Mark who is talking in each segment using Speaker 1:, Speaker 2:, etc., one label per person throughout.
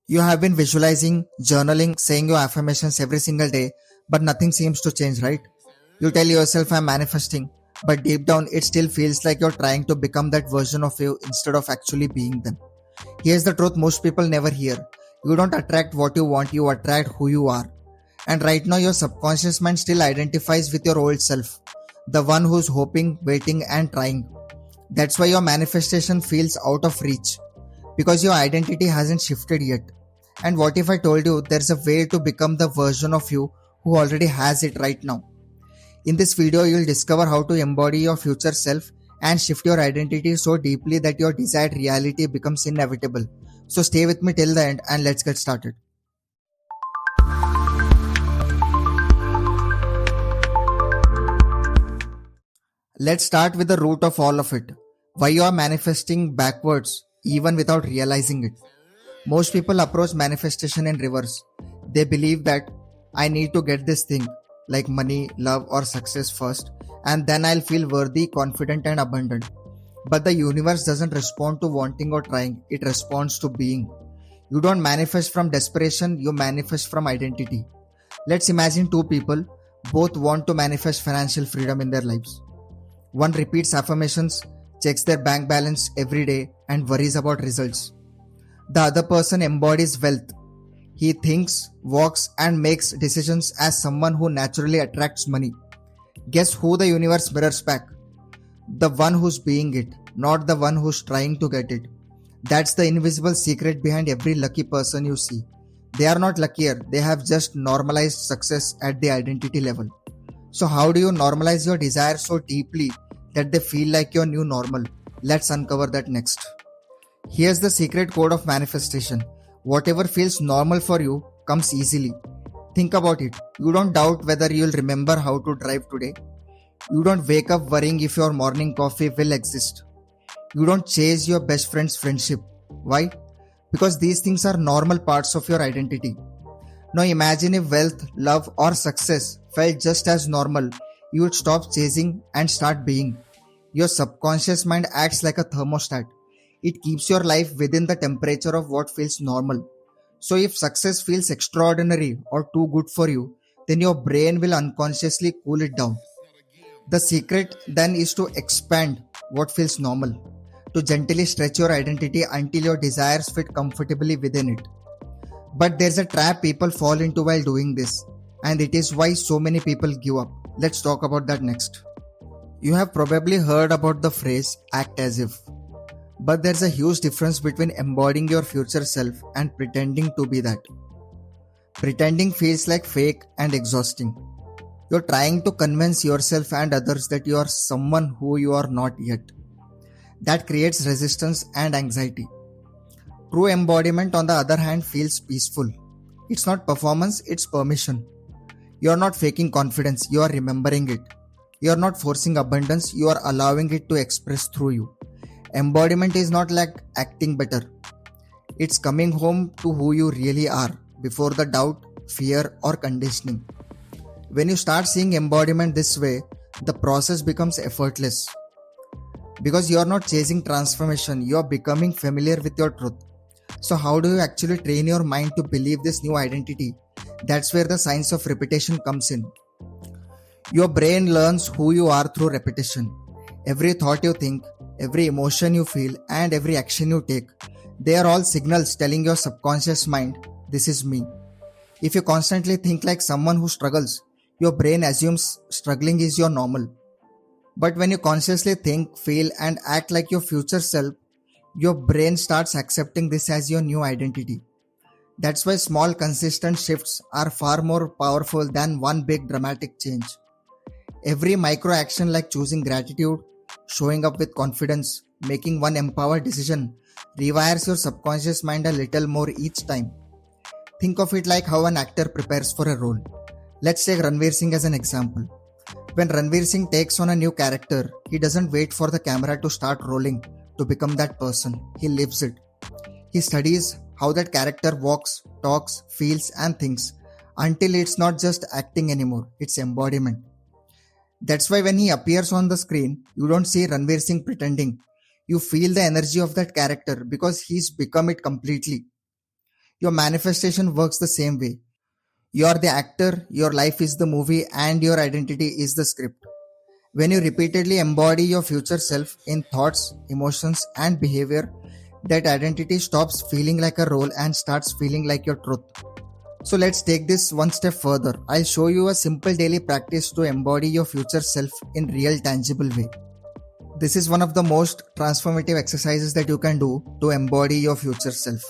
Speaker 1: You have been visualizing, journaling, saying your affirmations every single day, but nothing seems to change, right? You tell yourself I'm manifesting, but deep down it still feels like you're trying to become that version of you instead of actually being them. Here's the truth most people never hear. You don't attract what you want, you attract who you are. And right now, your subconscious mind still identifies with your old self, the one who's hoping, waiting, and trying. That's why your manifestation feels out of reach because your identity hasn't shifted yet. And what if I told you there's a way to become the version of you who already has it right now? In this video, you'll discover how to embody your future self and shift your identity so deeply that your desired reality becomes inevitable. So stay with me till the end and let's get started. Let's start with the root of all of it. Why you are manifesting backwards even without realizing it. Most people approach manifestation in reverse. They believe that I need to get this thing like money, love, or success first, and then I'll feel worthy, confident, and abundant. But the universe doesn't respond to wanting or trying, it responds to being. You don't manifest from desperation, you manifest from identity. Let's imagine two people, both want to manifest financial freedom in their lives. One repeats affirmations, checks their bank balance every day, and worries about results. The other person embodies wealth. He thinks, walks, and makes decisions as someone who naturally attracts money. Guess who the universe mirrors back? The one who's being it, not the one who's trying to get it. That's the invisible secret behind every lucky person you see. They are not luckier, they have just normalized success at the identity level. So, how do you normalize your desires so deeply that they feel like your new normal? Let's uncover that next. Here's the secret code of manifestation. Whatever feels normal for you comes easily. Think about it. You don't doubt whether you'll remember how to drive today. You don't wake up worrying if your morning coffee will exist. You don't chase your best friend's friendship. Why? Because these things are normal parts of your identity. Now imagine if wealth, love, or success felt just as normal. You would stop chasing and start being. Your subconscious mind acts like a thermostat. It keeps your life within the temperature of what feels normal. So if success feels extraordinary or too good for you, then your brain will unconsciously cool it down. The secret then is to expand what feels normal, to gently stretch your identity until your desires fit comfortably within it. But there's a trap people fall into while doing this, and it is why so many people give up. Let's talk about that next. You have probably heard about the phrase act as if. But there's a huge difference between embodying your future self and pretending to be that. Pretending feels like fake and exhausting. You're trying to convince yourself and others that you are someone who you are not yet. That creates resistance and anxiety. True embodiment, on the other hand, feels peaceful. It's not performance, it's permission. You are not faking confidence, you are remembering it. You are not forcing abundance, you are allowing it to express through you. Embodiment is not like acting better. It's coming home to who you really are before the doubt, fear, or conditioning. When you start seeing embodiment this way, the process becomes effortless. Because you are not chasing transformation, you are becoming familiar with your truth. So, how do you actually train your mind to believe this new identity? That's where the science of repetition comes in. Your brain learns who you are through repetition. Every thought you think, every emotion you feel, and every action you take, they are all signals telling your subconscious mind, this is me. If you constantly think like someone who struggles, your brain assumes struggling is your normal. But when you consciously think, feel, and act like your future self, your brain starts accepting this as your new identity. That's why small, consistent shifts are far more powerful than one big dramatic change. Every micro action like choosing gratitude, showing up with confidence, making one empowered decision rewires your subconscious mind a little more each time. Think of it like how an actor prepares for a role. Let's take Ranveer Singh as an example. When Ranveer Singh takes on a new character, he doesn't wait for the camera to start rolling to become that person. He lives it. He studies how that character walks, talks, feels, and thinks until it's not just acting anymore, it's embodiment. That's why when he appears on the screen, you don't see Ranveer Singh pretending. You feel the energy of that character because he's become it completely. Your manifestation works the same way. You are the actor, your life is the movie, and your identity is the script. When you repeatedly embody your future self in thoughts, emotions, and behavior, that identity stops feeling like a role and starts feeling like your truth. So let's take this one step further. I'll show you a simple daily practice to embody your future self in real tangible way. This is one of the most transformative exercises that you can do to embody your future self.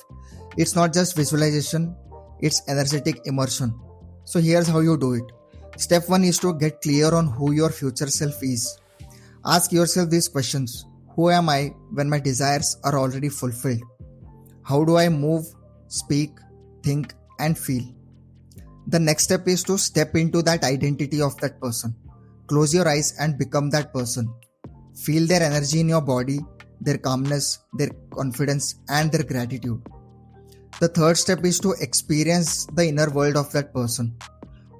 Speaker 1: It's not just visualization, it's energetic immersion. So here's how you do it. Step 1 is to get clear on who your future self is. Ask yourself these questions. Who am I when my desires are already fulfilled? How do I move, speak, think, and feel? The next step is to step into that identity of that person. Close your eyes and become that person. Feel their energy in your body, their calmness, their confidence, and their gratitude. The third step is to experience the inner world of that person.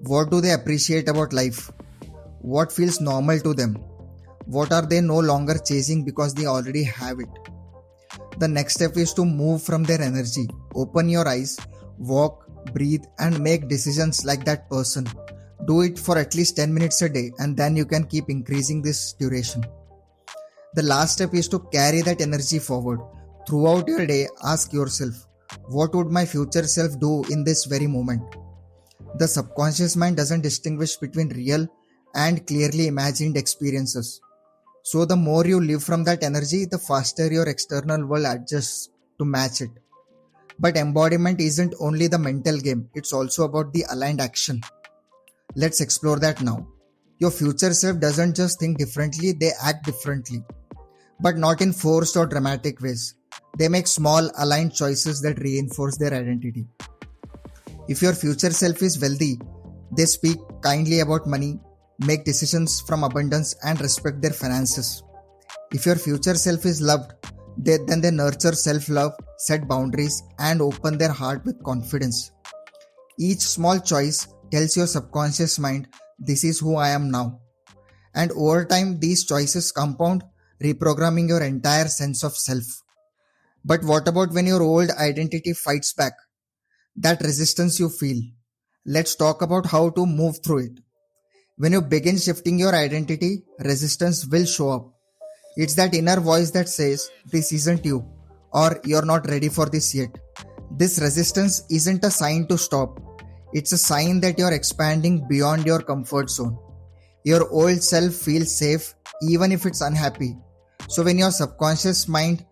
Speaker 1: What do they appreciate about life? What feels normal to them? What are they no longer chasing because they already have it? The next step is to move from their energy. Open your eyes, walk, breathe, and make decisions like that person. Do it for at least 10 minutes a day, and then you can keep increasing this duration. The last step is to carry that energy forward. Throughout your day, ask yourself, what would my future self do in this very moment? The subconscious mind doesn't distinguish between real and clearly imagined experiences. So the more you live from that energy, the faster your external world adjusts to match it. But embodiment isn't only the mental game, it's also about the aligned action. Let's explore that now. Your future self doesn't just think differently, they act differently. But not in forced or dramatic ways. They make small, aligned choices that reinforce their identity. If your future self is wealthy, they speak kindly about money, make decisions from abundance, and respect their finances. If your future self is loved, then they nurture self-love, set boundaries, and open their heart with confidence. Each small choice tells your subconscious mind, this is who I am now. And over time, these choices compound, reprogramming your entire sense of self. But what about when your old identity fights back? That resistance you feel. Let's talk about how to move through it. When you begin shifting your identity, resistance will show up. It's that inner voice that says, this isn't you, or you're not ready for this yet. This resistance isn't a sign to stop. It's a sign that you're expanding beyond your comfort zone. Your old self feels safe even if it's unhappy. So when your subconscious mind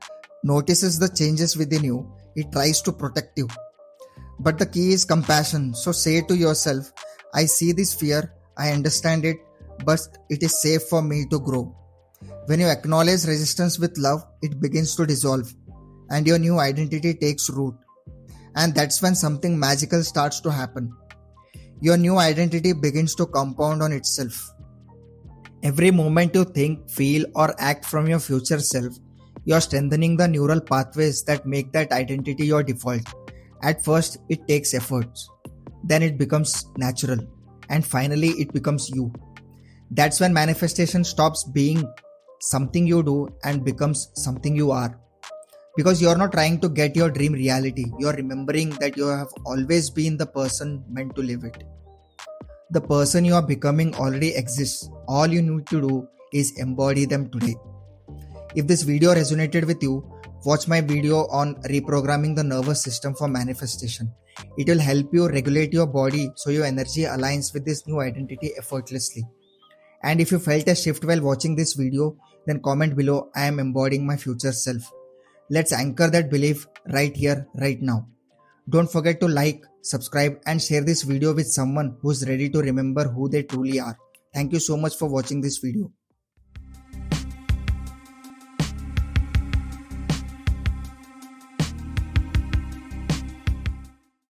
Speaker 1: notices the changes within you, it tries to protect you. But the key is compassion. So say to yourself, I see this fear, I understand it, but it is safe for me to grow. When you acknowledge resistance with love, it begins to dissolve and your new identity takes root. And that's when something magical starts to happen. Your new identity begins to compound on itself. Every moment you think, feel, or act from your future self, you are strengthening the neural pathways that make that identity your default. At first, it takes efforts. Then it becomes natural. And finally, it becomes you. That's when manifestation stops being something you do and becomes something you are. Because you're not trying to get your dream reality. You're remembering that you have always been the person meant to live it. The person you are becoming already exists. All you need to do is embody them today. If this video resonated with you, watch my video on reprogramming the nervous system for manifestation. It will help you regulate your body so your energy aligns with this new identity effortlessly. And if you felt a shift while watching this video, then comment below, I am embodying my future self. Let's anchor that belief right here, right now. Don't forget to like, subscribe, and share this video with someone who's ready to remember who they truly are. Thank you so much for watching this video.